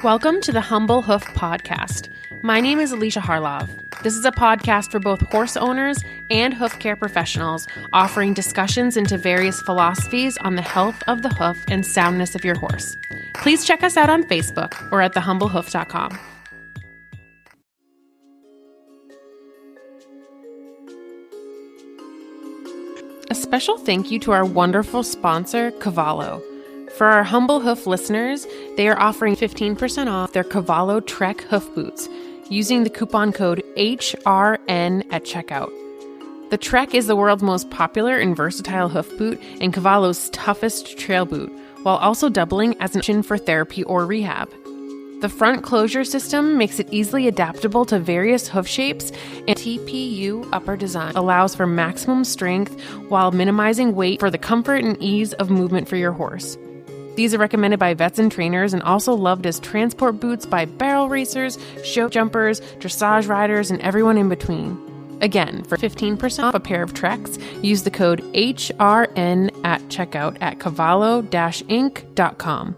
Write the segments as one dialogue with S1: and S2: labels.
S1: Welcome to the Humble Hoof podcast. My name is Alicia Harlov. This is a podcast for both horse owners and hoof care professionals, offering discussions into various philosophies on the health of the hoof and soundness of your horse. Please check us out on Facebook or at thehumblehoof.com. A special thank you to our wonderful sponsor, Cavallo. For our Humble Hoof listeners, they are offering 15% off their Cavallo Trek hoof boots using the coupon code HRN at checkout. The Trek is the world's most popular and versatile hoof boot and Cavallo's toughest trail boot, while also doubling as an option for therapy or rehab. The front closure system makes it easily adaptable to various hoof shapes, and TPU upper design allows for maximum strength while minimizing weight for the comfort and ease of movement for your horse. These are recommended by vets and trainers and also loved as transport boots by barrel racers, show jumpers, dressage riders, and everyone in between. Again, for 15% off a pair of Treks, use the code HRN at checkout at cavallo-inc.com.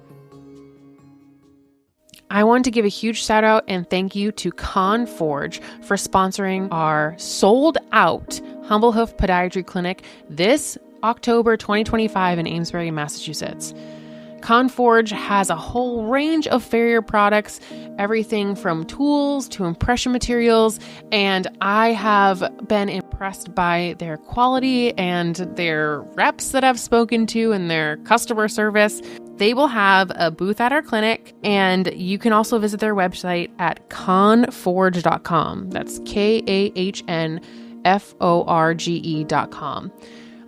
S1: I want to give a huge shout out and thank you to Conforge for sponsoring our sold out Humble Hoof Podiatry Clinic this October 2025 in Amesbury, Massachusetts. Conforge has a whole range of farrier products, everything from tools to impression materials, and I have been impressed by their quality and their reps that I've spoken to and their customer service. They will have a booth at our clinic, and you can also visit their website at conforge.com. That's KAHNFORGE.com.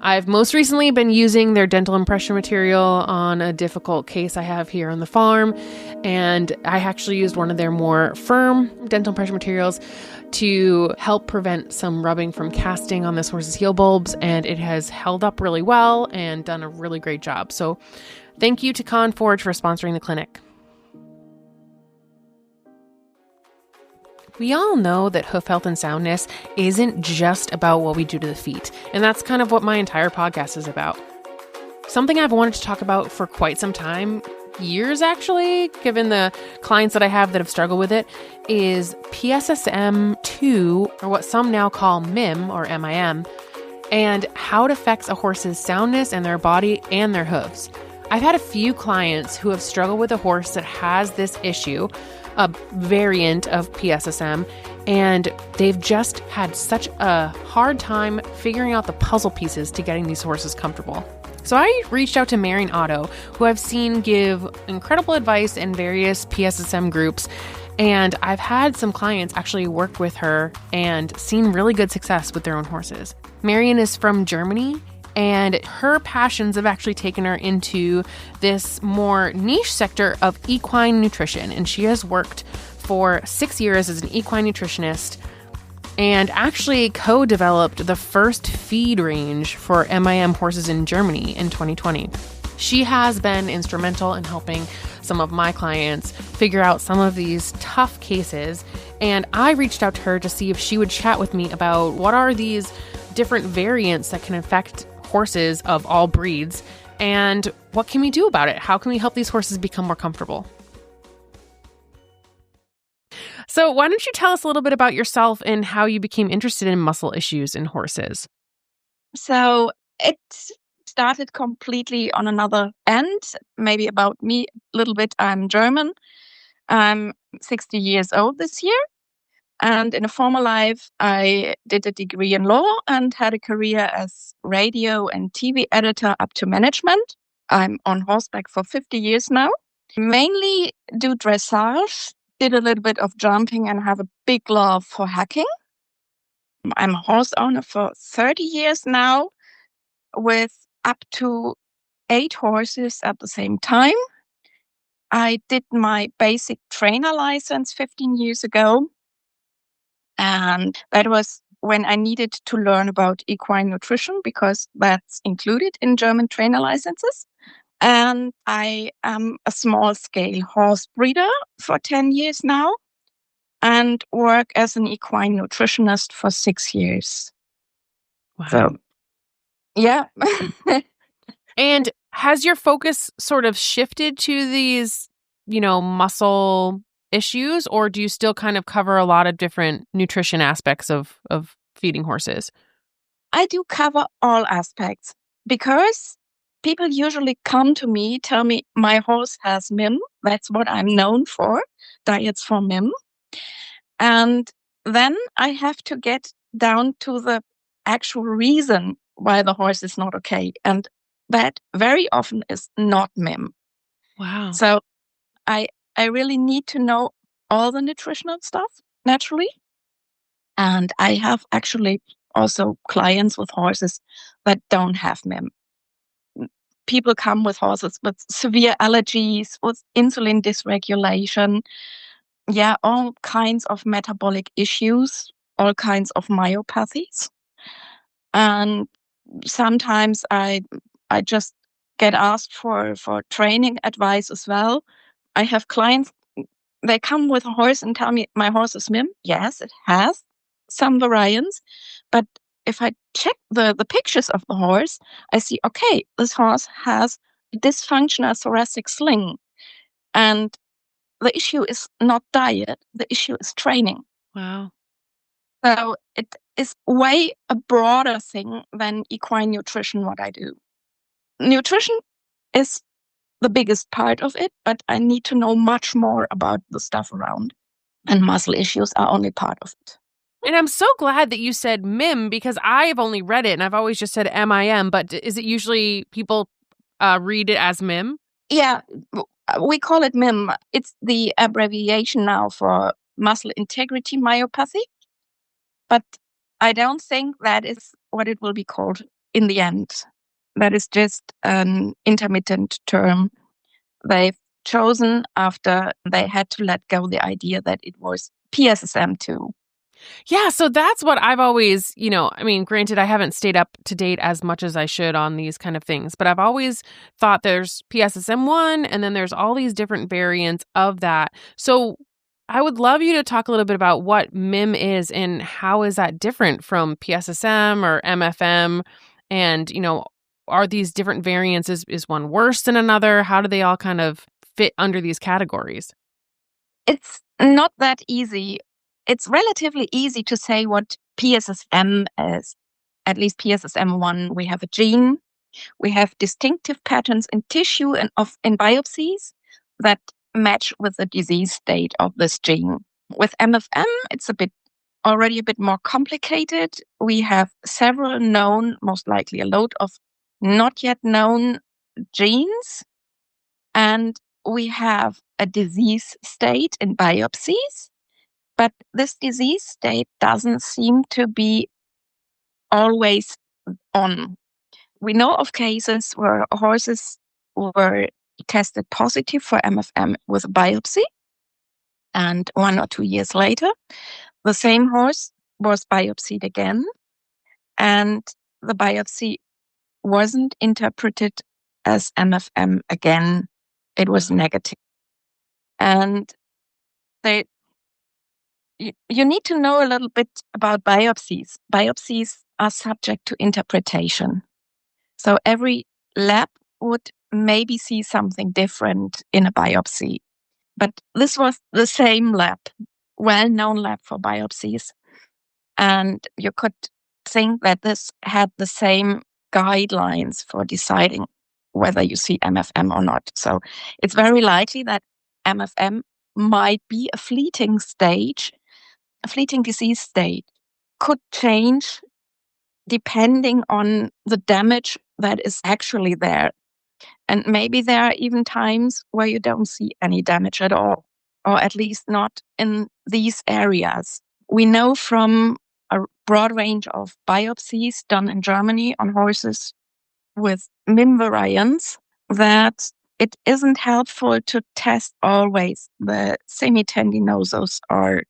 S1: I've most recently been using their dental impression material on a difficult case I have here on the farm, and I actually used one of their more firm dental impression materials to help prevent some rubbing from casting on this horse's heel bulbs, and it has held up really well and done a really great job. So thank you to Conforge for sponsoring the clinic. We all know that hoof health and soundness isn't just about what we do to the feet, and that's kind of what my entire podcast is about. Something I've wanted to talk about for quite some time, years actually, given the clients that I have that have struggled with it, is PSSM2, or what some now call MIM or MIM, and how it affects a horse's soundness and their body and their hooves. I've had a few clients who have struggled with a horse that has this issue, a variant of PSSM, and they've just had such a hard time figuring out the puzzle pieces to getting these horses comfortable. So I reached out to Marion Otto, who I've seen give incredible advice in various PSSM groups, and I've had some clients actually work with her and seen really good success with their own horses. Marion is from Germany, and her passions have actually taken her into this more niche sector of equine nutrition. And she has worked for 6 years as an equine nutritionist and actually co-developed the first feed range for MIM horses in Germany in 2020. She has been instrumental in helping some of my clients figure out some of these tough cases. And I reached out to her to see if she would chat with me about what are these different variants that can affect horses of all breeds, and what can we do about it? How can we help these horses become more comfortable? So why don't you tell us a little bit about yourself and how you became interested in muscle issues in horses?
S2: So it started completely on another end, maybe about me a little bit. I'm German. I'm 60 years old this year. And in a former life, I did a degree in law and had a career as radio and TV editor up to management. I'm on horseback for 50 years now. Mainly do dressage, did a little bit of jumping and have a big love for hacking. I'm a horse owner for 30 years now with up to 8 horses at the same time. I did my basic trainer license 15 years ago. And that was when I needed to learn about equine nutrition because that's included in German trainer licenses. And I am a small-scale horse breeder for 10 years now and work as an equine nutritionist for 6 years.
S1: Wow.
S2: So, yeah.
S1: And has your focus sort of shifted to these muscle issues, or do you still kind of cover a lot of different nutrition aspects of feeding horses?
S2: I do cover all aspects because people usually come to me, tell me my horse has MIM. That's what I'm known for, diets for MIM. And then I have to get down to the actual reason why the horse is not okay. And that very often is not MIM.
S1: Wow.
S2: So I really need to know all the nutritional stuff naturally. And I have actually also clients with horses that don't have MIM. People come with horses with severe allergies, with insulin dysregulation, all kinds of metabolic issues, all kinds of myopathies. And sometimes I just get asked for training advice as well. I have clients, they come with a horse and tell me my horse is MIM. Yes, it has some variants, but if I check the pictures of the horse, I see, okay, this horse has a dysfunctional thoracic sling. And the issue is not diet, the issue is training.
S1: Wow.
S2: So it is way a broader thing than equine nutrition, what I do. Nutrition is the biggest part of it, but I need to know much more about the stuff around. And muscle issues are only part of it.
S1: And I'm so glad that you said MIM, because I've only read it and I've always just said MIM, but is it usually people read it as MIM?
S2: Yeah, we call it MIM. It's the abbreviation now for muscle integrity myopathy. But I don't think that is what it will be called in the end. That is just an intermittent term they've chosen after they had to let go the idea that it was PSSM too.
S1: Yeah, so that's what I've always, granted, I haven't stayed up to date as much as I should on these kind of things, but I've always thought there's PSSM1 and then there's all these different variants of that. So I would love you to talk a little bit about what MIM is and how is that different from PSSM or MFM, and, are these different variants, is one worse than another? How do they all kind of fit under these categories?
S2: It's not that easy. It's relatively easy to say what PSSM is. At least PSSM1, we have a gene. We have distinctive patterns in tissue and in biopsies that match with the disease state of this gene. With MFM, it's already a bit more complicated. We have several known, most likely a load of not yet known genes, and we have a disease state in biopsies, but this disease state doesn't seem to be always on. We know of cases where horses were tested positive for MFM with a biopsy, and 1 or 2 years later, the same horse was biopsied again, and the biopsy wasn't interpreted as MFM again. It was negative. And you need to know a little bit about biopsies. Biopsies are subject to interpretation. So every lab would maybe see something different in a biopsy. But this was the same lab, well-known lab for biopsies. And you could think that this had the same guidelines for deciding whether you see MFM or not. So it's very likely that MFM might be a fleeting disease state, could change depending on the damage that is actually there. And maybe there are even times where you don't see any damage at all, or at least not in these areas. We know from a broad range of biopsies done in Germany on horses with MIM variants that it isn't helpful to test always the semitendinosus or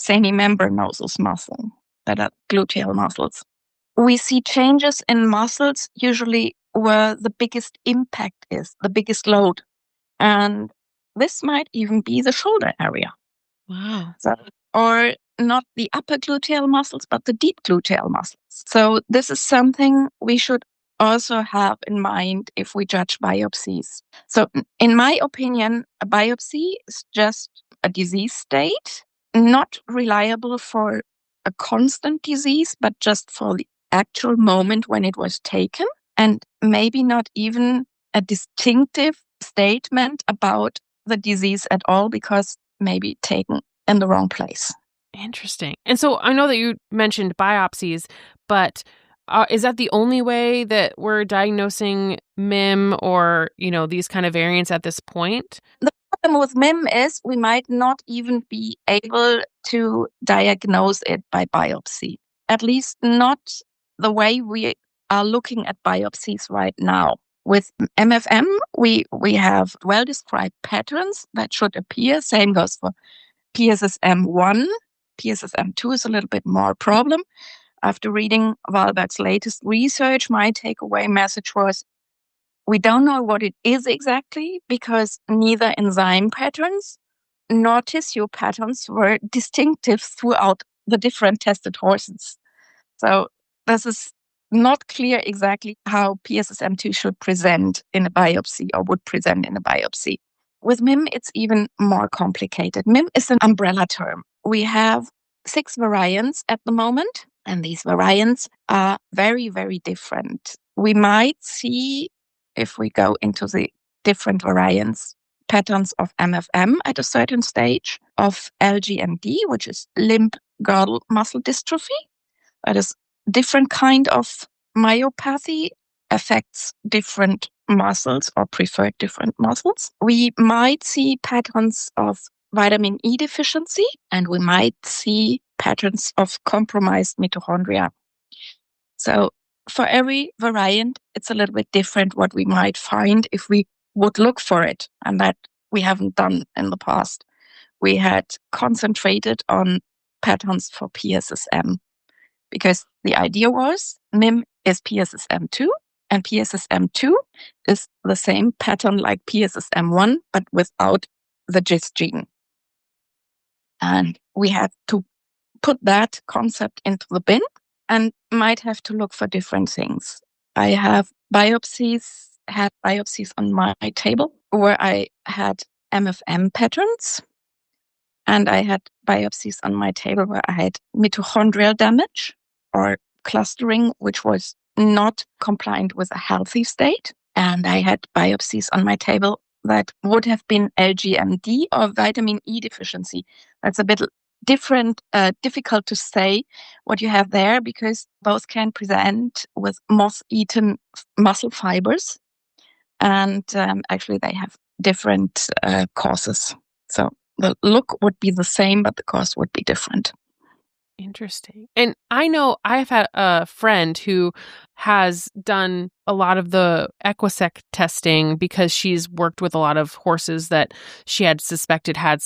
S2: semimembranosus muscle, that are gluteal muscles. We see changes in muscles usually where the biggest impact is, the biggest load. And this might even be the shoulder area.
S1: Wow.
S2: Or not the upper gluteal muscles, but the deep gluteal muscles. So this is something we should also have in mind if we judge biopsies. So, in my opinion, a biopsy is just a disease state, not reliable for a constant disease, but just for the actual moment when it was taken, and maybe not even a distinctive statement about the disease at all, because maybe taken in the wrong place.
S1: Interesting. And so I know that you mentioned biopsies, but is that the only way that we're diagnosing MIM or, these kind of variants at this point?
S2: The problem with MIM is we might not even be able to diagnose it by biopsy, at least not the way we are looking at biopsies right now. With MFM, we have well-described patterns that should appear. Same goes for PSSM1. PSSM2 is a little bit more problem. After reading Wahlberg's latest research, my takeaway message was, we don't know what it is exactly because neither enzyme patterns nor tissue patterns were distinctive throughout the different tested horses. So this is not clear exactly how PSSM2 should present in a biopsy or would present in a biopsy. With MIM, it's even more complicated. MIM is an umbrella term. We have 6 variants at the moment, and these variants are very, very different. We might see, if we go into the different variants, patterns of MFM at a certain stage, of LGMD, which is limb girdle muscle dystrophy. That is different kind of myopathy, affects different muscles or preferred different muscles. We might see patterns of vitamin E deficiency, and we might see patterns of compromised mitochondria. So for every variant, it's a little bit different what we might find if we would look for it, and that we haven't done in the past. We had concentrated on patterns for PSSM because the idea was MIM is PSSM2, and PSSM2 is the same pattern like PSSM1, but without the GIS gene. And we had to put that concept into the bin and might have to look for different things. I had biopsies on my table where I had MFM patterns, and I had biopsies on my table where I had mitochondrial damage or clustering, which was not compliant with a healthy state. And I had biopsies on my table that would have been LGMD or vitamin E deficiency. That's a bit different, difficult to say what you have there, because both can present with moth-eaten muscle fibers. And actually they have different causes. So the look would be the same, but the cause would be different.
S1: Interesting. And I know I've had a friend who has done a lot of the Equisec testing because she's worked with a lot of horses that she had suspected had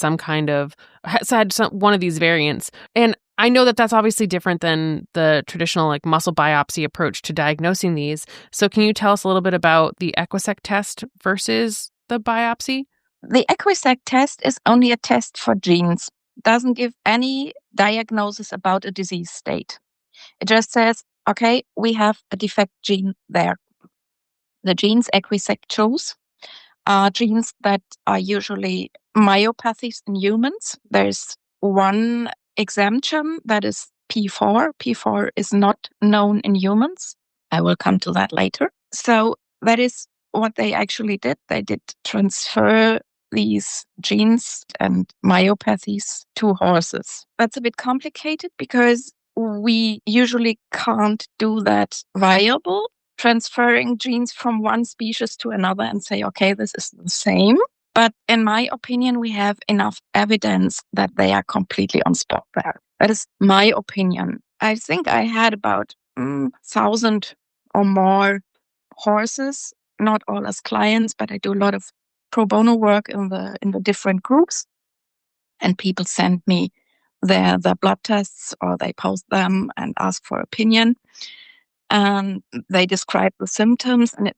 S1: one of these variants. And I know that that's obviously different than the traditional muscle biopsy approach to diagnosing these. So can you tell us a little bit about the Equisec test versus the biopsy?
S2: The Equisec test is only a test for genes. Doesn't give any diagnosis about a disease state. It just says, okay, we have a defect gene there. The genes Equisec chose are genes that are usually myopathies in humans. There's one exemption, that is P4. P4 is not known in humans. I will come to that later. So that is what they actually did. They did transfer these genes and myopathies to horses. That's a bit complicated because we usually can't do that viable, transferring genes from one species to another and say, okay, this is the same. But in my opinion, we have enough evidence that they are completely on spot there. That is my opinion. I think I had about 1,000 or more horses, not all as clients, but I do a lot of pro bono work in the different groups, and people send me their blood tests, or they post them and ask for opinion, and they describe the symptoms, and it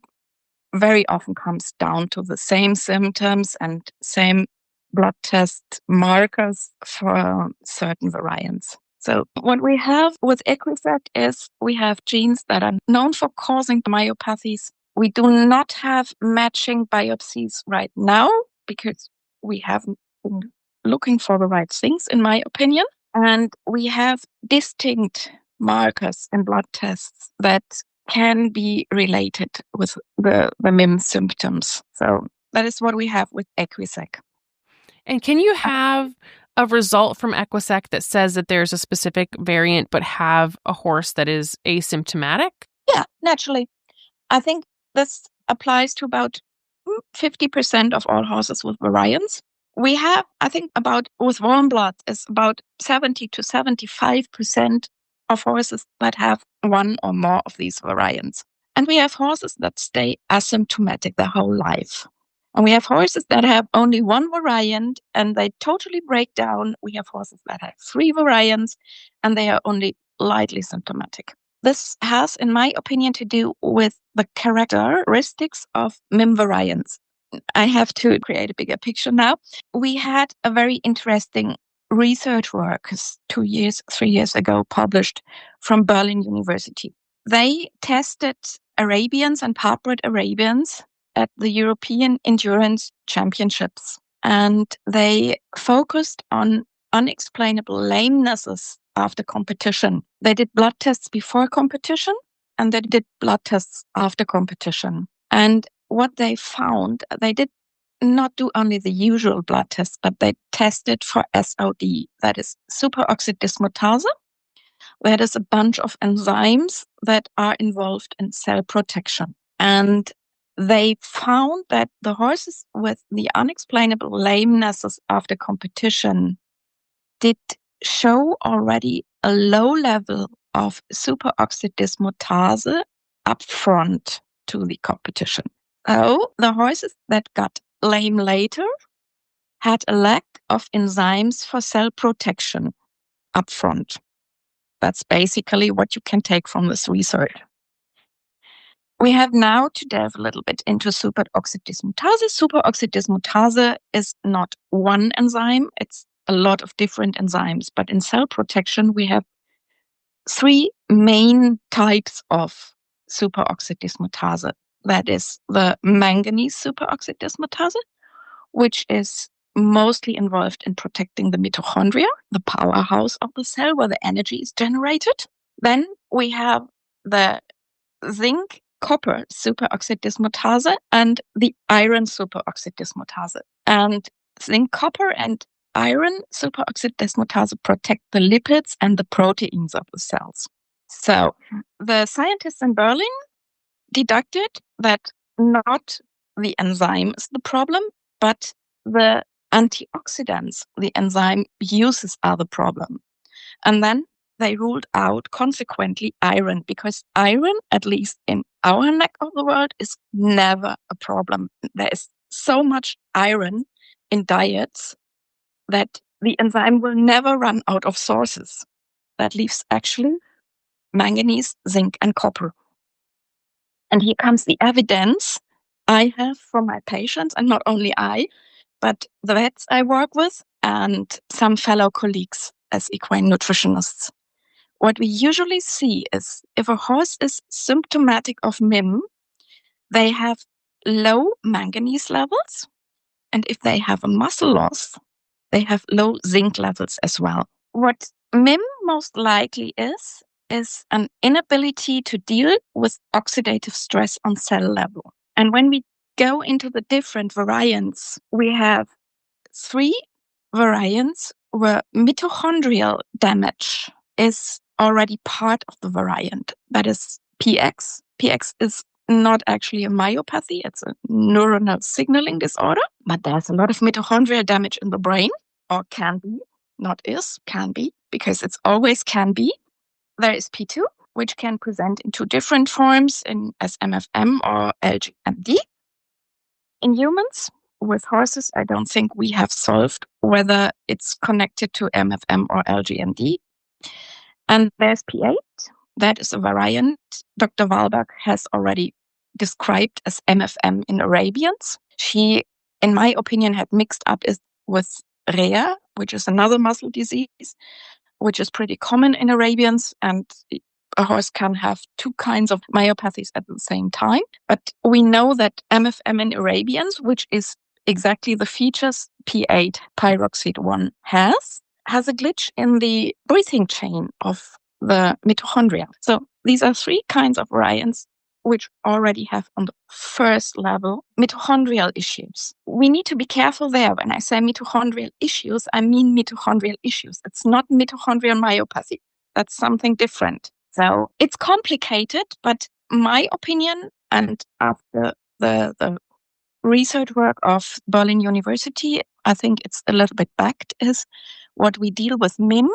S2: very often comes down to the same symptoms and same blood test markers for certain variants. So what we have with Equifax is we have genes that are known for causing myopathies. We do not have matching biopsies right now because we haven't been looking for the right things, in my opinion. And we have distinct markers in blood tests that can be related with the MIM symptoms. So that is what we have with Equifax.
S1: And can you have a result from Equisec that says that there's a specific variant but have a horse that is asymptomatic?
S2: Yeah, naturally. I think this applies to about 50% of all horses with variants. We have, I think, with warm blood is about 70 to 75% of horses that have one or more of these variants. And we have horses that stay asymptomatic their whole life. And we have horses that have only one variant and they totally break down. We have horses that have 3 variants and they are only lightly symptomatic. This has, in my opinion, to do with the characteristics of MIM variants. I have to create a bigger picture now. We had a very interesting research work 3 years ago published from Berlin University. They tested Arabians and part-bred Arabians at the European Endurance Championships. And they focused on unexplainable lamenesses after competition. They did blood tests before competition and they did blood tests after competition. And what they found, they did not do only the usual blood tests, but they tested for SOD, that is superoxide dismutase. That is a bunch of enzymes that are involved in cell protection. And they found that the horses with the unexplainable lamenesses after competition did show already a low level of superoxide dismutase upfront to the competition. So the horses that got lame later had a lack of enzymes for cell protection upfront. That's basically what you can take from this research. We have now to delve a little bit into superoxide dismutase. Superoxide dismutase is not one enzyme, it's a lot of different enzymes. But in cell protection, we have 3 main types of superoxide dismutase. That is the manganese superoxide dismutase, which is mostly involved in protecting the mitochondria, the powerhouse of the cell where the energy is generated. Then we have the zinc copper superoxide dismutase and the iron superoxide dismutase. And zinc copper and iron superoxide dismutase protect the lipids and the proteins of the cells. So the scientists in Berlin deducted that not the enzyme is the problem, but the antioxidants the enzyme uses are the problem. And then they ruled out, consequently, iron, because iron, at least in our neck of the world, is never a problem. There is so much iron in diets that the enzyme will never run out of sources. That leaves actually manganese, zinc, and copper. And here comes the evidence I have from my patients, and not only I, but the vets I work with and some fellow colleagues as equine nutritionists. What we usually see is if a horse is symptomatic of MIM, they have low manganese levels. And if they have a muscle loss, they have low zinc levels as well. What MIM most likely is an inability to deal with oxidative stress on cell level. And when we go into the different variants, we have 3 variants where mitochondrial damage is already part of the variant. That is PX. PX is not actually a myopathy, it's a neuronal signaling disorder, but there's a lot of mitochondrial damage in the brain, or can be, not is, can be, because it's always can be. There is P2, which can present in 2 different forms as MFM or LGMD. In humans, with horses, I don't think we have solved whether it's connected to MFM or LGMD. And there's P8. That is a variant Dr. Wahlberg has already described as MFM in Arabians. She, in my opinion, had mixed up it with Rhea, which is another muscle disease. which is pretty common in Arabians, and a horse can have two kinds of myopathies at the same time. But we know that MFM in Arabians, which is exactly the features P8 pyroxide 1 has a glitch in the breathing chain of the mitochondria. So these are three kinds of variants which already have on the first level mitochondrial issues. We need to be careful there. When I say mitochondrial issues, I mean mitochondrial issues. It's not mitochondrial myopathy. That's something different. So it's complicated, but my opinion, and after the research work of Berlin University, I think it's a little bit backed, is what we deal with MIM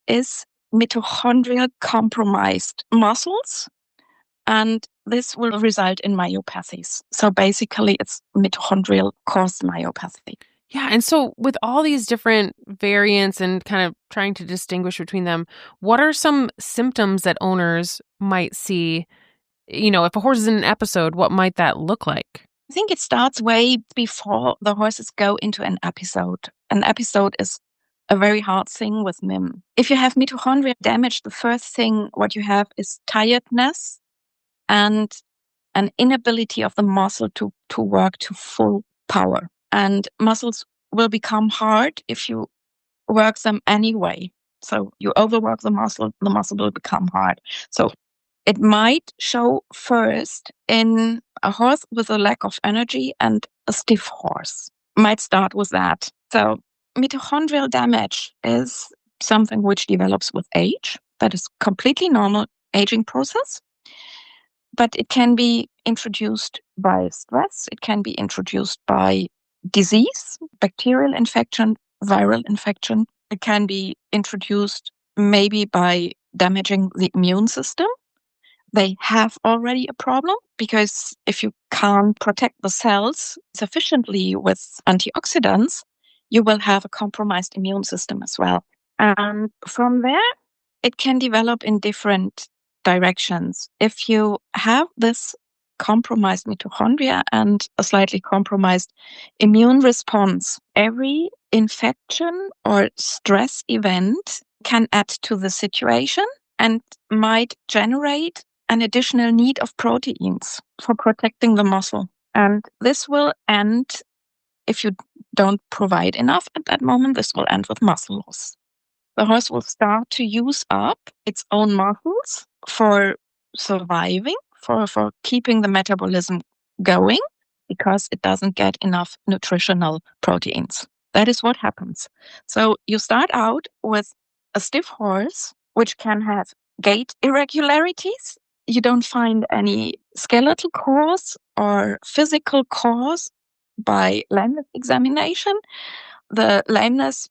S2: is mitochondrial compromised muscles, and this will result in myopathies. So basically it's mitochondrial caused myopathy.
S1: Yeah. And so with all these different variants and kind of trying to distinguish between them, what are some symptoms that owners might see? If a horse is in an episode, what might that look like?
S2: I think it starts way before the horses go into an episode. An episode is a very hard thing with MIM. If you have mitochondrial damage, the first thing what you have is tiredness and an inability of the muscle to work to full power. And muscles will become hard if you work them anyway. So you overwork the muscle will become hard. So it might show first in a horse with a lack of energy and a stiff horse. Might start with that. So mitochondrial damage is something which develops with age. That is completely normal aging process. But it can be introduced by stress. It can be introduced by disease, bacterial infection, viral infection. It can be introduced maybe by damaging the immune system. They have already a problem because if you can't protect the cells sufficiently with antioxidants, you will have a compromised immune system as well. And from there, it can develop in different directions. If you have this compromised mitochondria and a slightly compromised immune response, every infection or stress event can add to the situation and might generate an additional need of proteins for protecting the muscle. And this will end, if you don't provide enough at that moment, this will end with muscle loss. The horse will start to use up its own muscles for surviving, for keeping the metabolism going, because it doesn't get enough nutritional proteins. That is what happens. So you start out with a stiff horse, which can have gait irregularities. You don't find any skeletal cause or physical cause by lameness examination. The lameness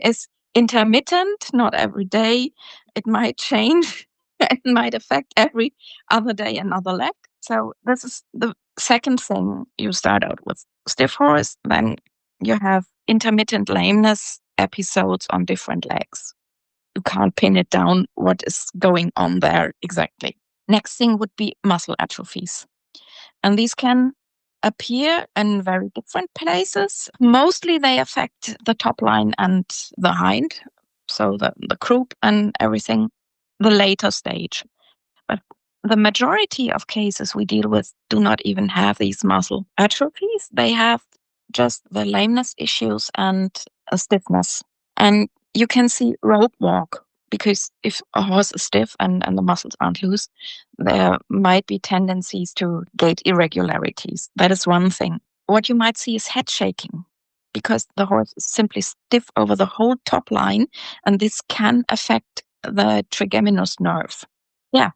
S2: is intermittent, not every day. It might change. It might affect every other day another leg. So this is the second thing. You start out with stiff horse, then you have intermittent lameness episodes on different legs. You can't pin it down what is going on there exactly. Next thing would be muscle atrophies. And these can appear in very different places. Mostly they affect the top line and the hind, so the croup and everything, the later stage. But the majority of cases we deal with do not even have these muscle atrophies. They have just the lameness issues and a stiffness. And you can see rope walk, because if a horse is stiff and the muscles aren't loose, there might be tendencies to gait irregularities. That is one thing. What you might see is head shaking, because the horse is simply stiff over the whole top line, and this can affect the trigeminous nerve. Yeah,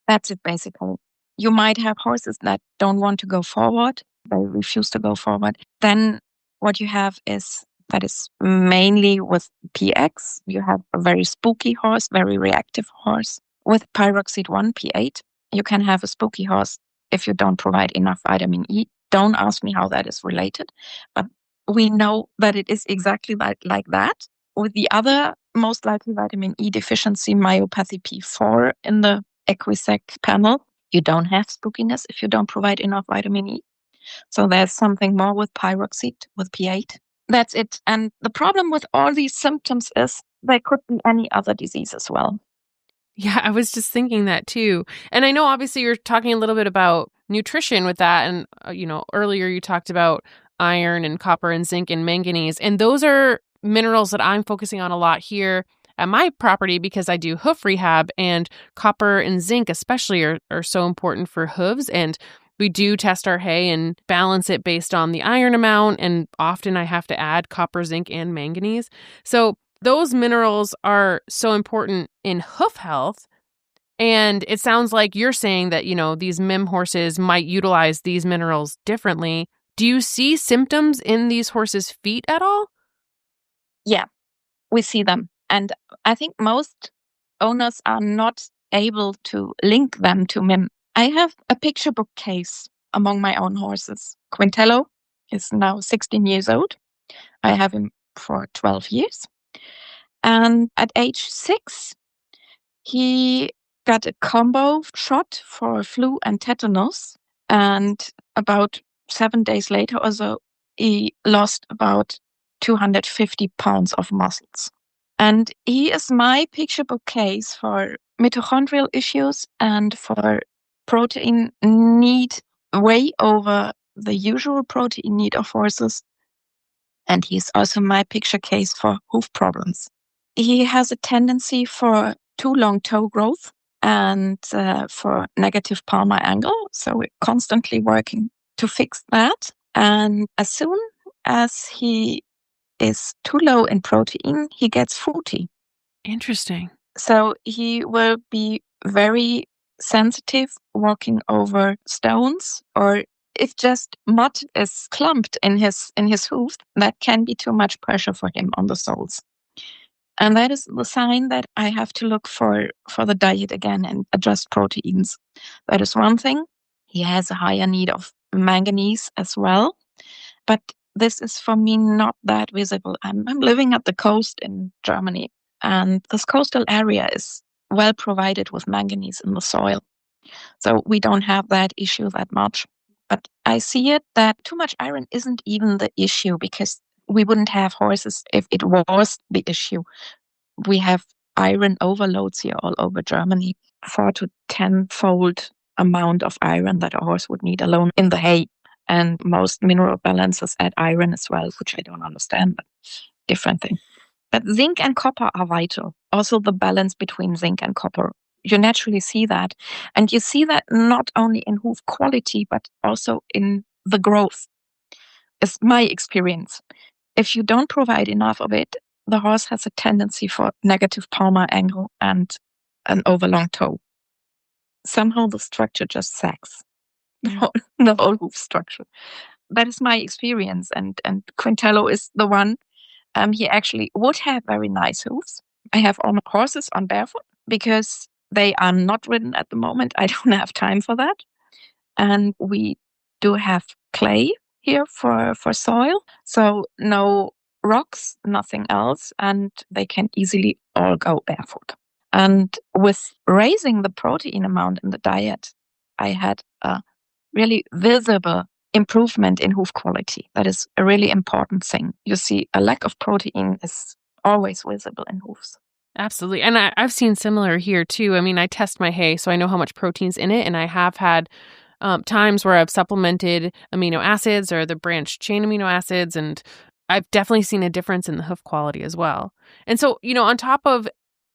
S2: that's it basically. You might have horses that don't want to go forward. They refuse to go forward. Then what you have is, that is mainly with PX. You have a very spooky horse, very reactive horse. With pyroxide 1, P8, you can have a spooky horse if you don't provide enough vitamin E. Don't ask me how that is related, but we know that it is exactly like that. With the other most likely vitamin E deficiency, myopathy P4 in the Equisec panel, you don't have spookiness if you don't provide enough vitamin E. So there's something more with pyroxide, with P8. That's it. And the problem with all these symptoms is there could be any other disease as well.
S1: Yeah, I was just thinking that too. And I know obviously you're talking a little bit about nutrition with that. And, earlier you talked about iron and copper and zinc and manganese. And those are minerals that I'm focusing on a lot here at my property because I do hoof rehab, and copper and zinc especially are so important for hooves. And we do test our hay and balance it based on the iron amount. And often I have to add copper, zinc, and manganese. So those minerals are so important in hoof health. And it sounds like you're saying that, these MIM horses might utilize these minerals differently. Do you see symptoms in these horses' feet at all?
S2: Yeah, we see them. And I think most owners are not able to link them to MIM. I have a picture book case among my own horses. Quintello is now 16 years old. I have him for 12 years. And at age 6, he got a combo shot for flu and tetanus. And about 7 days later or so, he lost about 250 pounds of muscles. And he is my picture book case for mitochondrial issues and for protein need way over the usual protein need of horses. And he's also my picture case for hoof problems. He has a tendency for too long toe growth and for negative palmar angle. So we're constantly working to fix that. And as soon as he is too low in protein, he gets footy.
S1: Interesting.
S2: So he will be very sensitive walking over stones, or if just mud is clumped in his hoof, that can be too much pressure for him on the soles. And that is the sign that I have to look for the diet again and adjust proteins. That is one thing. He has a higher need of manganese as well. But this is for me not that visible. I'm living at the coast in Germany, and this coastal area is well provided with manganese in the soil. So we don't have that issue that much. But I see it that too much iron isn't even the issue, because we wouldn't have horses if it was the issue. We have iron overloads here all over Germany, 4 to 10-fold amount of iron that a horse would need alone in the hay. And most mineral balances add iron as well, which I don't understand, but different thing. But zinc and copper are vital. Also the balance between zinc and copper. You naturally see that. And you see that not only in hoof quality, but also in the growth. It's my experience. If you don't provide enough of it, the horse has a tendency for negative palmar angle and an overlong toe. Somehow the structure just sags. The whole hoof structure. That is my experience. And Quintello is the one. He actually would have very nice hoofs. I have all my horses on barefoot because they are not ridden at the moment. I don't have time for that. And we do have clay here for soil. So no rocks, nothing else. And they can easily all go barefoot. And with raising the protein amount in the diet, I had a really visible improvement in hoof quality. That is a really important thing. You see, a lack of protein is always visible in hoofs.
S1: Absolutely. And I've seen similar here too. I mean, I test my hay, so I know how much protein's in it. And I have had times where I've supplemented amino acids or the branched chain amino acids. And I've definitely seen a difference in the hoof quality as well. And so, on top of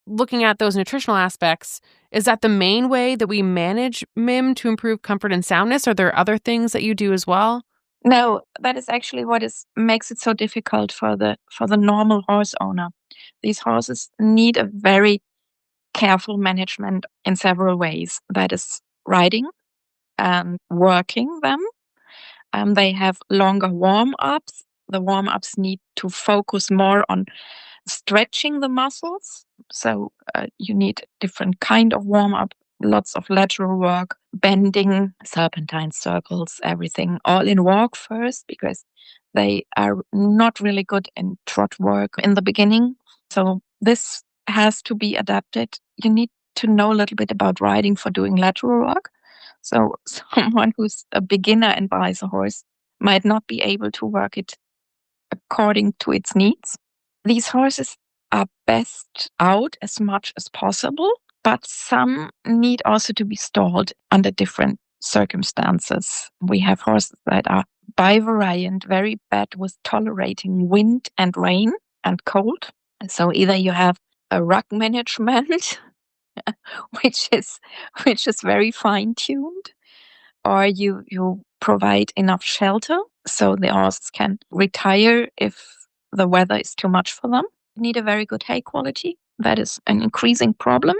S1: looking at those nutritional aspects, is that the main way that we manage MIM to improve comfort and soundness? Are there other things that you do as well?
S2: No, that is actually what makes it so difficult for the normal horse owner. These horses need a very careful management in several ways. That is riding and working them. They have longer warm-ups. The warm-ups need to focus more on stretching the muscles. So you need different kind of warm-up, lots of lateral work, bending, serpentine circles, everything, all in walk first, because they are not really good in trot work in the beginning. So this has to be adapted. You need to know a little bit about riding for doing lateral work. So someone who's a beginner and buys a horse might not be able to work it according to its needs. These horses are best out as much as possible, but some need also to be stalled under different circumstances. We have horses that are bivariant, very bad with tolerating wind and rain and cold. So either you have a rug management, which is very fine-tuned, or you provide enough shelter so the horses can retire if the weather is too much for them. You need a very good hay quality. That is an increasing problem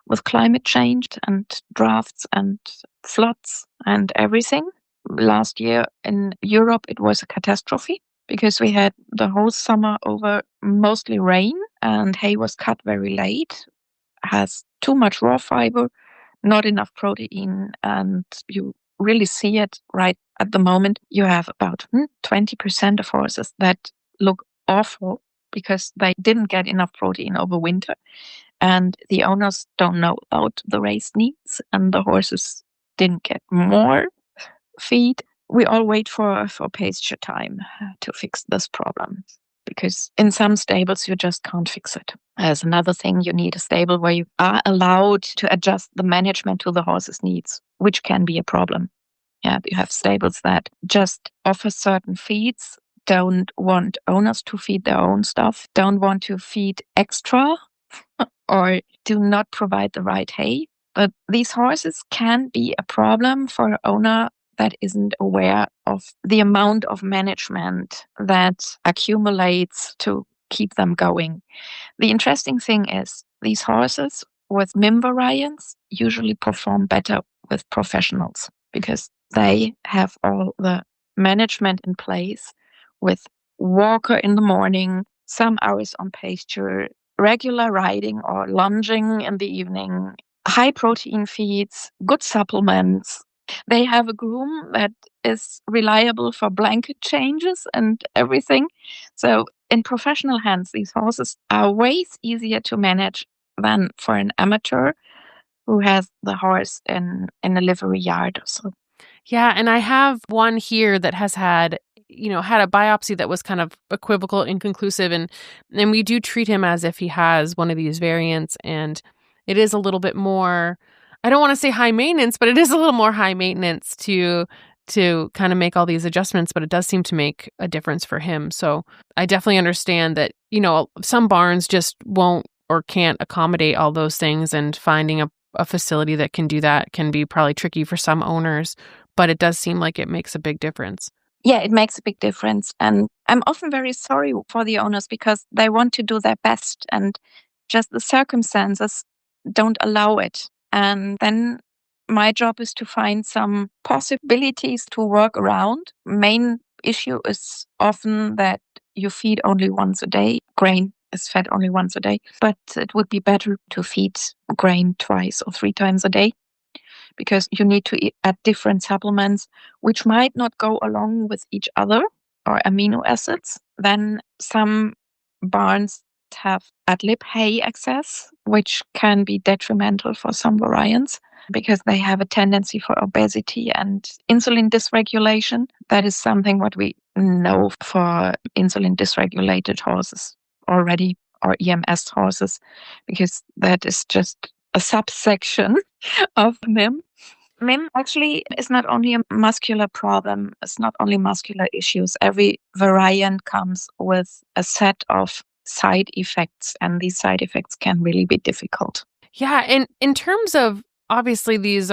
S2: with climate change and drafts and floods and everything. Last year in Europe, it was a catastrophe because we had the whole summer over mostly rain and hay was cut very late, has too much raw fiber, not enough protein, and you really see it right at the moment. You have about 20% of horses that look awful because they didn't get enough protein over winter. And the owners don't know about the race needs, and the horses didn't get more feed. We all wait for pasture time to fix this problem, because in some stables you just can't fix it. As another thing, you need a stable where you are allowed to adjust the management to the horse's needs, which can be a problem. Yeah, you have stables that just offer certain feeds, don't want owners to feed their own stuff, don't want to feed extra, or do not provide the right hay. But these horses can be a problem for an owner that isn't aware of the amount of management that accumulates to keep them going. The interesting thing is these horses with MIM variants usually perform better with professionals because they have all the management in place with walker in the morning, some hours on pasture, regular riding or lunging in the evening, high protein feeds, good supplements. They have a groom that is reliable for blanket changes and everything. So in professional hands, these horses are way easier to manage than for an amateur who has the horse in a livery yard or so.
S1: Yeah, and I have one here that has had a biopsy that was kind of equivocal, inconclusive, and we do treat him as if he has one of these variants, and it is a little bit more, I don't want to say high maintenance, but it is a little more high maintenance to kind of make all these adjustments, but it does seem to make a difference for him. So I definitely understand that, some barns just won't or can't accommodate all those things, and finding a facility that can do that can be probably tricky for some owners, but it does seem like it makes a big difference.
S2: Yeah, it makes a big difference. And I'm often very sorry for the owners because they want to do their best and just the circumstances don't allow it. And then my job is to find some possibilities to work around. Main issue is often that you feed only once a day. Grain is fed only once a day, but it would be better to feed grain twice or 3 times a day, because you need to add different supplements which might not go along with each other, or amino acids. Then some barns have ad-lib hay access, which can be detrimental for some variants because they have a tendency for obesity and insulin dysregulation. That is something what we know for insulin dysregulated horses already, or EMS horses, because that is just a subsection of MIM. MIM actually is not only a muscular problem, it's not only muscular issues. Every variant comes with a set of side effects, and these side effects can really be difficult.
S1: Yeah, and in terms of, obviously these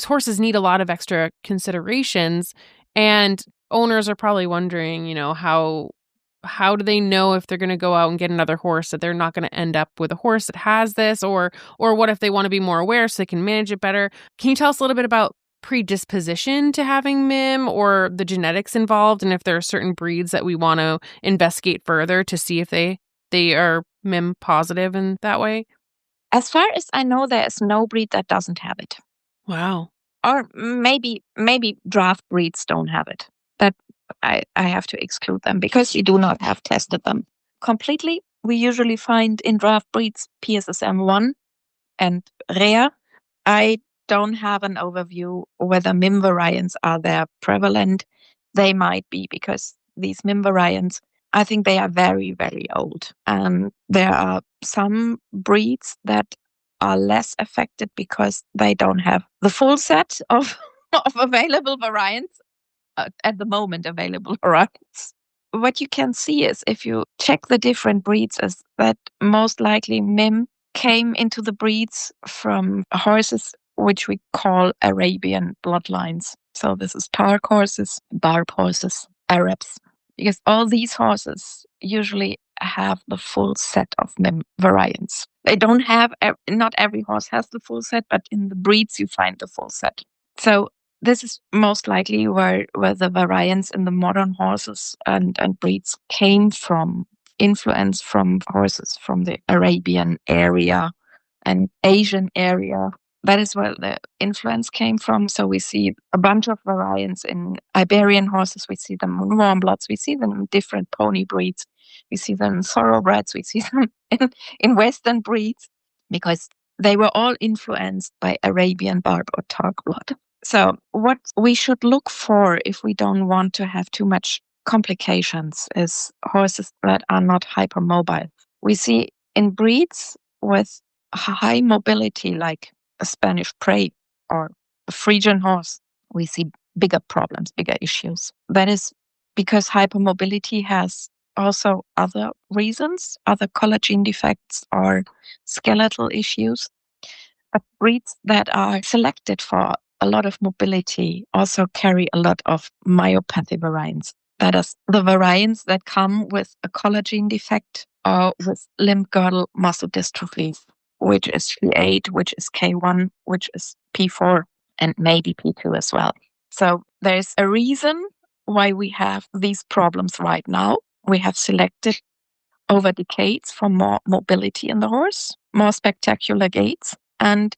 S1: horses need a lot of extra considerations, and owners are probably wondering, how do they know if they're going to go out and get another horse that they're not going to end up with a horse that has this, or what if they want to be more aware so they can manage it better? Can you tell us a little bit about predisposition to having MIM or the genetics involved, and if there are certain breeds that we want to investigate further to see if they are MIM positive in that way?
S2: As far as I know, there is no breed that doesn't have it.
S1: Wow.
S2: Or maybe draft breeds don't have it. That I have to exclude them because we do not have tested them completely. We usually find in draft breeds PSSM 1 and rare. I don't have an overview whether MIM variants are there prevalent. They might be, because these MIM variants I think they are very, very old. And there are some breeds that are less affected because they don't have the full set of, of available variants, at the moment available variants. What you can see is if you check the different breeds, is that most likely MIM came into the breeds from horses which we call Arabian bloodlines. So this is park horses, barb horses, Arabs, because all these horses usually have the full set of MIM variants. They don't have, not every horse has the full set, but in the breeds you find the full set. So this is most likely where the variants in the modern horses and breeds came from, influence from horses from the Arabian area and Asian area. That is where the influence came from. So we see a bunch of variants in Iberian horses. We see them in warm bloods. We see them in different pony breeds. We see them in thoroughbreds. We see them in Western breeds, because they were all influenced by Arabian barb or dark blood. So what we should look for if we don't want to have too much complications is horses that are not hypermobile. We see in breeds with high mobility, like a Spanish Prey or a Frisian horse, we see bigger problems, bigger issues. That is because hypermobility has also other reasons, other collagen defects or skeletal issues. But breeds that are selected for a lot of mobility also carry a lot of myopathy variants. That is the variants that come with a collagen defect or with limb girdle muscle dystrophy, which is P8, which is K1, which is P4, and maybe P2 as well. So there's a reason why we have these problems right now. We have selected over decades for more mobility in the horse, more spectacular gaits, and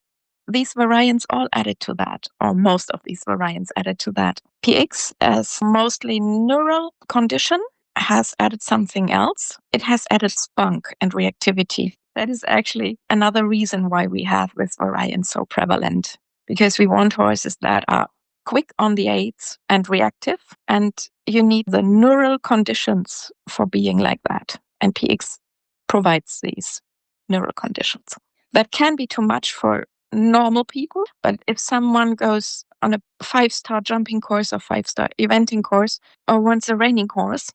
S2: these variants all added to that, or most of these variants added to that. PX, as mostly neural condition, has added something else. It has added spunk and reactivity. That is actually another reason why we have this variant so prevalent, because we want horses that are quick on the aids and reactive, and you need the neural conditions for being like that. And PX provides these neural conditions. That can be too much for normal people, but if someone goes on a 5-star jumping course or 5-star eventing course, or wants a reining horse,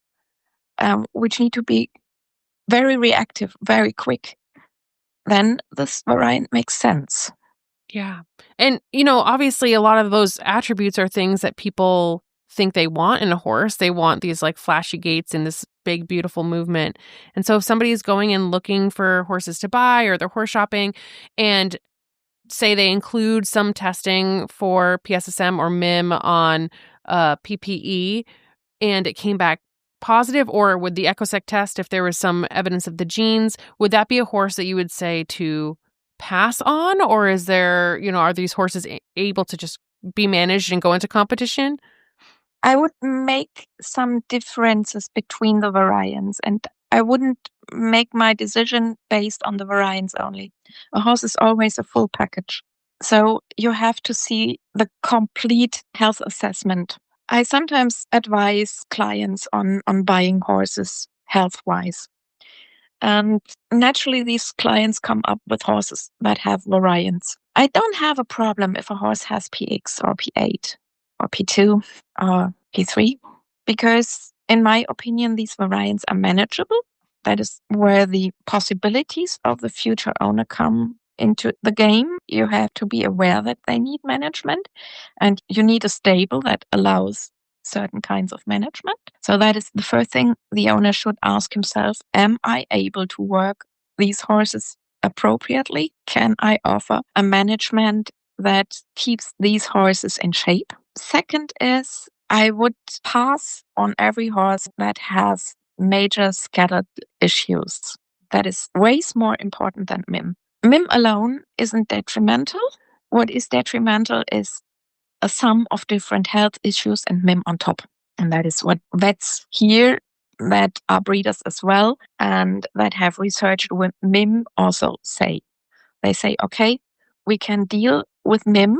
S2: which need to be very reactive, very quick, then this variant makes sense.
S1: Yeah. And, obviously a lot of those attributes are things that people think they want in a horse. They want these like flashy gaits and this big, beautiful movement. And so if somebody's going and looking for horses to buy, or they're horse shopping, and say they include some testing for PSSM or MIM on PPE, and it came back positive, or would the EchoSec test, if there was some evidence of the genes, would that be a horse that you would say to pass on? Or is there, are these horses able to just be managed and go into competition?
S2: I would make some differences between the variants, and I wouldn't make my decision based on the variants only. A horse is always a full package. So you have to see the complete health assessment. I sometimes advise clients on buying horses health-wise. And naturally, these clients come up with horses that have variants. I don't have a problem if a horse has PX or P8 or P2 or P3, because in my opinion, these variants are manageable. That is where the possibilities of the future owner come into the game. You have to be aware that they need management, and you need a stable that allows certain kinds of management. So that is the first thing the owner should ask himself: am I able to work these horses appropriately? Can I offer a management that keeps these horses in shape? Second is, I would pass on every horse that has major scattered issues. That is way more important than MIM. MIM alone isn't detrimental. What is detrimental is a sum of different health issues and MIM on top. And that is what vets here that are breeders as well and that have researched with MIM also say. They say, okay, we can deal with MIM,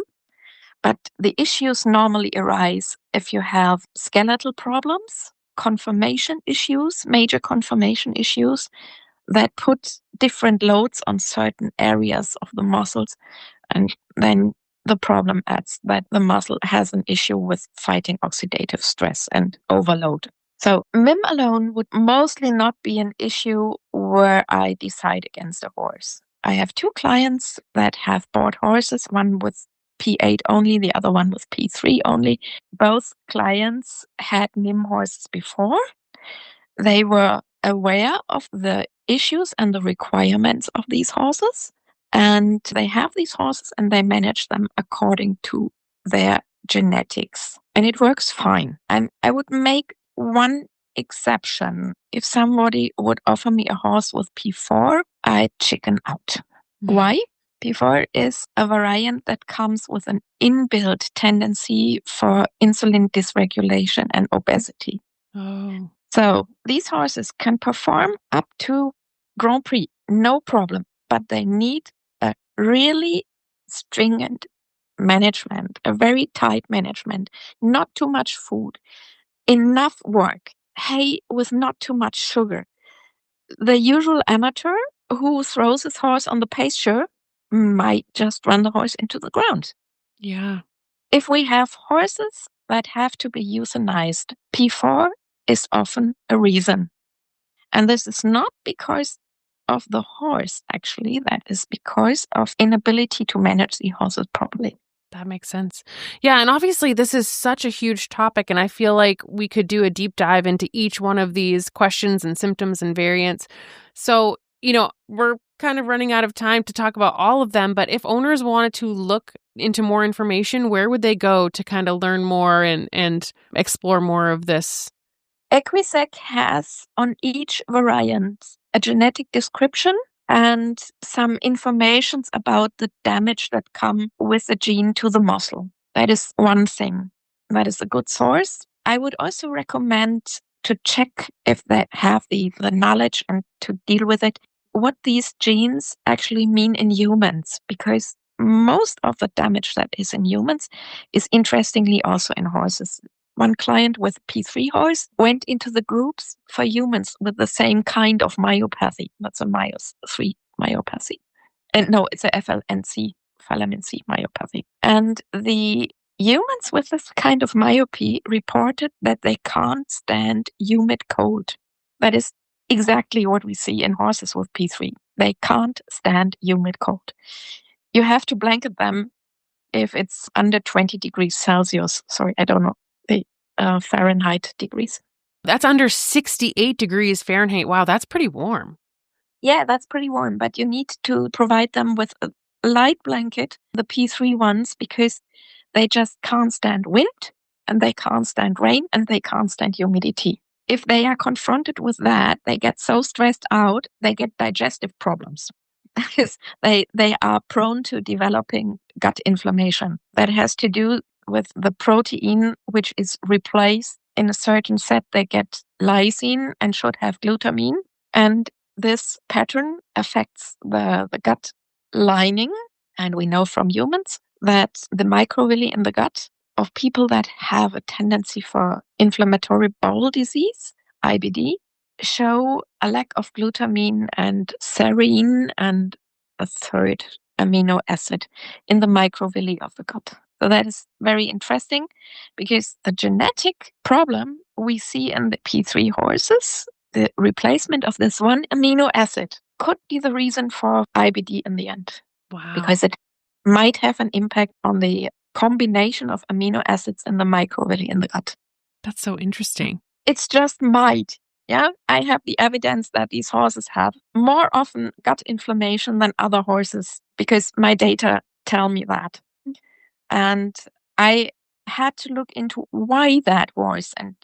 S2: but the issues normally arise if you have skeletal problems conformation issues, major conformation issues that put different loads on certain areas of the muscles. And then the problem is that the muscle has an issue with fighting oxidative stress and overload. So MIM alone would mostly not be an issue where I decide against a horse. I have 2 clients that have bought horses, one with P8 only, the other one with P3 only. Both clients had MIM horses before. They were aware of the issues and the requirements of these horses, and they have these horses and they manage them according to their genetics, and it works fine. And I would make one exception. If somebody would offer me a horse with P4, I'd chicken out. Why? P4 is a variant that comes with an inbuilt tendency for insulin dysregulation and obesity.
S1: Oh.
S2: So these horses can perform up to Grand Prix, no problem, but they need a really stringent management, a very tight management, not too much food, enough work, hay with not too much sugar. The usual amateur who throws his horse on the pasture might just run the horse into the ground.
S1: Yeah.
S2: If we have horses that have to be euthanized, P4 is often a reason. And this is not because of the horse, actually. That is because of inability to manage the horses properly.
S1: That makes sense. Yeah, and obviously this is such a huge topic, and I feel like we could do a deep dive into each one of these questions and symptoms and variants. So, we're kind of running out of time to talk about all of them, but if owners wanted to look into more information, where would they go to kind of learn more and explore more of this?
S2: Equisec has on each variant a genetic description and some information about the damage that come with the gene to the muscle. That is one thing. That is a good source. I would also recommend to check if they have the knowledge and to deal with it, what these genes actually mean in humans, because most of the damage that is in humans is interestingly also in horses. One client with a P3 horse went into the groups for humans with the same kind of myopathy. That's a myos-3 myopathy. And no, it's a FLNC, filamin C myopathy. And the humans with this kind of myopathy reported that they can't stand humid cold. That is exactly what we see in horses with P3. They can't stand humid cold. You have to blanket them if it's under 20 degrees Celsius. Sorry, I don't know the Fahrenheit degrees.
S1: That's under 68 degrees Fahrenheit. Wow, that's pretty warm.
S2: Yeah, that's pretty warm, but you need to provide them with a light blanket, the P3 ones, because they just can't stand wind and they can't stand rain and they can't stand humidity. If they are confronted with that, they get so stressed out, they get digestive problems. They are prone to developing gut inflammation. That has to do with the protein which is replaced in a certain set. They get lysine and should have glutamine. And this pattern affects the gut lining. And we know from humans that the microvilli in the gut of people that have a tendency for inflammatory bowel disease, IBD, show a lack of glutamine and serine and a third amino acid in the microvilli of the gut. So that is very interesting because the genetic problem we see in the P3 horses, the replacement of this one amino acid, could be the reason for IBD in the end.
S1: Wow.
S2: Because it might have an impact on the combination of amino acids in the microvilli in the gut.
S1: That's so interesting.
S2: It's just might. Yeah, I have the evidence that these horses have more often gut inflammation than other horses because my data tell me that. And I had to look into why that was. And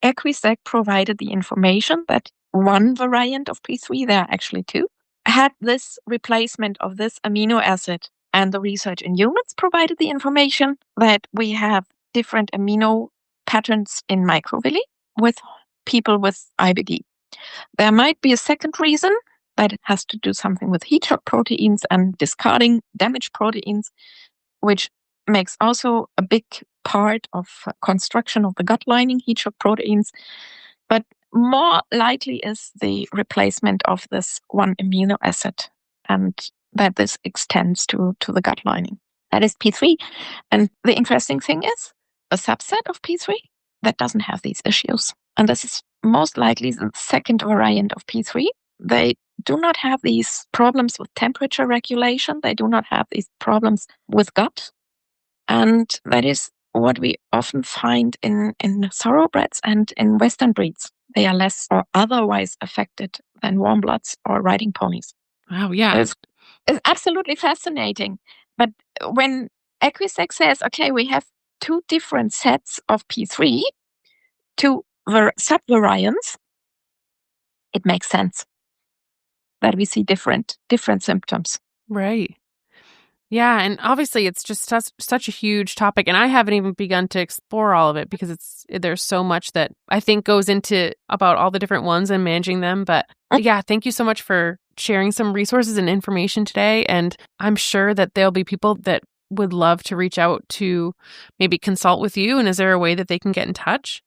S2: Equisec provided the information that one variant of P3, there are actually 2, had this replacement of this amino acid. And the research in humans provided the information that we have different amino patterns in microvilli with people with IBD. There might be a second reason that it has to do something with heat shock proteins and discarding damaged proteins, which makes also a big part of construction of the gut lining, heat shock proteins. But more likely is the replacement of this one amino acid, and that this extends to the gut lining. That is P3. And the interesting thing is a subset of P3 that doesn't have these issues. And this is most likely the second variant of P3. They do not have these problems with temperature regulation. They do not have these problems with gut. And that is what we often find in thoroughbreds and in Western breeds. They are less or otherwise affected than warm bloods or riding ponies.
S1: Wow, yeah.
S2: It's absolutely fascinating. But when Equisex says, okay, we have two different sets of P3, two subvariants, it makes sense that we see different symptoms.
S1: Right. Yeah, and obviously it's just such a huge topic, and I haven't even begun to explore all of it because there's so much that I think goes into about all the different ones and managing them. But yeah, thank you so much for sharing some resources and information today, and I'm sure that there'll be people that would love to reach out to maybe consult with you. And is there a way that they can get in touch?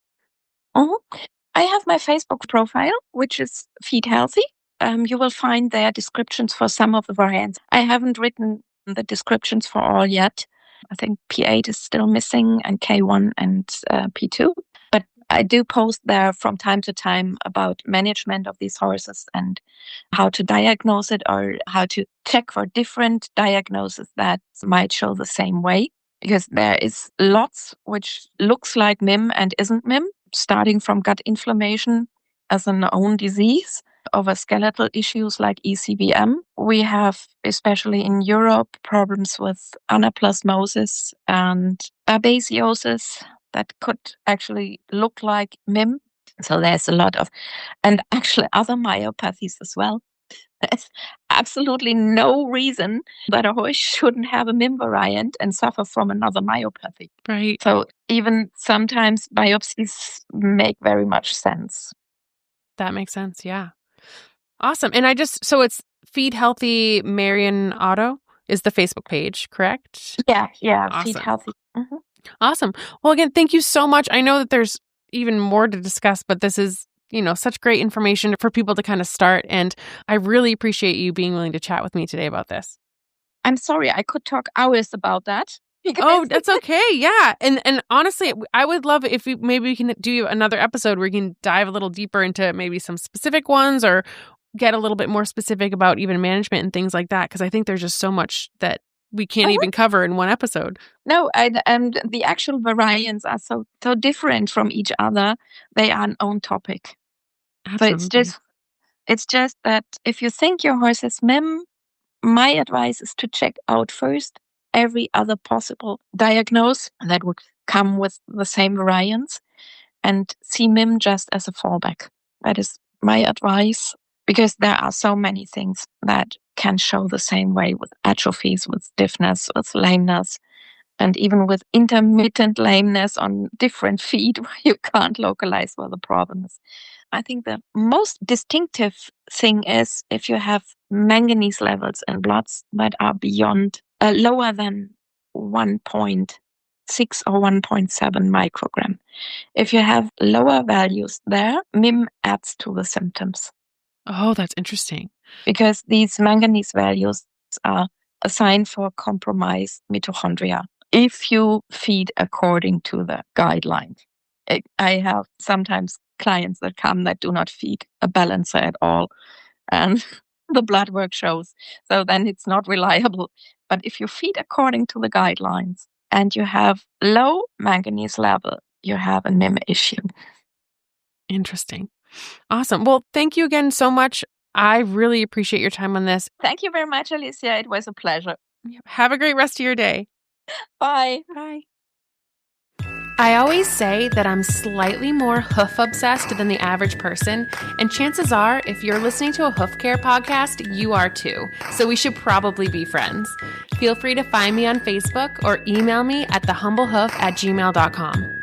S2: I have my Facebook profile, which is Feed Healthy. You will find there descriptions for some of the variants. I haven't written the descriptions for all yet. I think P8 is still missing and K1 and P2. But I do post there from time to time about management of these horses and how to diagnose it or how to check for different diagnoses that might show the same way. Because there is lots which looks like MIM and isn't MIM, starting from gut inflammation as an own disease over skeletal issues like ECVM. We have, especially in Europe, problems with anaplasmosis and babesiosis that could actually look like MIM. So there's a lot of, and actually other myopathies as well. There's absolutely no reason that a horse shouldn't have a MIM variant and suffer from another myopathy.
S1: Right.
S2: So even sometimes biopsies make very much sense.
S1: That makes sense. Yeah. Awesome. And so it's Feed Healthy Marion Otto is the Facebook page, correct?
S2: Yeah.
S1: Awesome.
S2: Feed Healthy. Mm-hmm.
S1: Awesome. Well, again, thank you so much. I know that there's even more to discuss, but this is, such great information for people to kind of start. And I really appreciate you being willing to chat with me today about this.
S2: I'm sorry, I could talk hours about that.
S1: Oh, that's okay. Yeah. And honestly, I would love if we can do another episode where we can dive a little deeper into maybe some specific ones or get a little bit more specific about even management and things like that. Because I think there's just so much that we can't even cover in one episode.
S2: No, and the actual variants are so different from each other. They are an own topic.
S1: Absolutely.
S2: So it's just that if you think your horse has MIM, my advice is to check out first every other possible diagnose that would come with the same variants and see MIM just as a fallback. That is my advice, because there are so many things that can show the same way with atrophies, with stiffness, with lameness, and even with intermittent lameness on different feet where you can't localize where the problem is. I think the most distinctive thing is if you have manganese levels in bloods that are beyond lower than 1.6 or 1.7 microgram. If you have lower values there, MIM adds to the symptoms.
S1: Oh, that's interesting.
S2: Because these manganese values are a sign for compromised mitochondria if you feed according to the guidelines. I have sometimes clients that come that do not feed a balancer at all, and the blood work shows. So then it's not reliable. But if you feed according to the guidelines and you have low manganese level, you have a MIM issue.
S1: Interesting. Awesome. Well, thank you again so much. I really appreciate your time on this.
S2: Thank you very much, Alicia. It was a pleasure.
S1: Have a great rest of your day.
S2: Bye.
S1: Bye. I always say that I'm slightly more hoof obsessed than the average person, and chances are, if you're listening to a hoof care podcast, you are too. So we should probably be friends. Feel free to find me on Facebook or email me at thehumblehoof@gmail.com.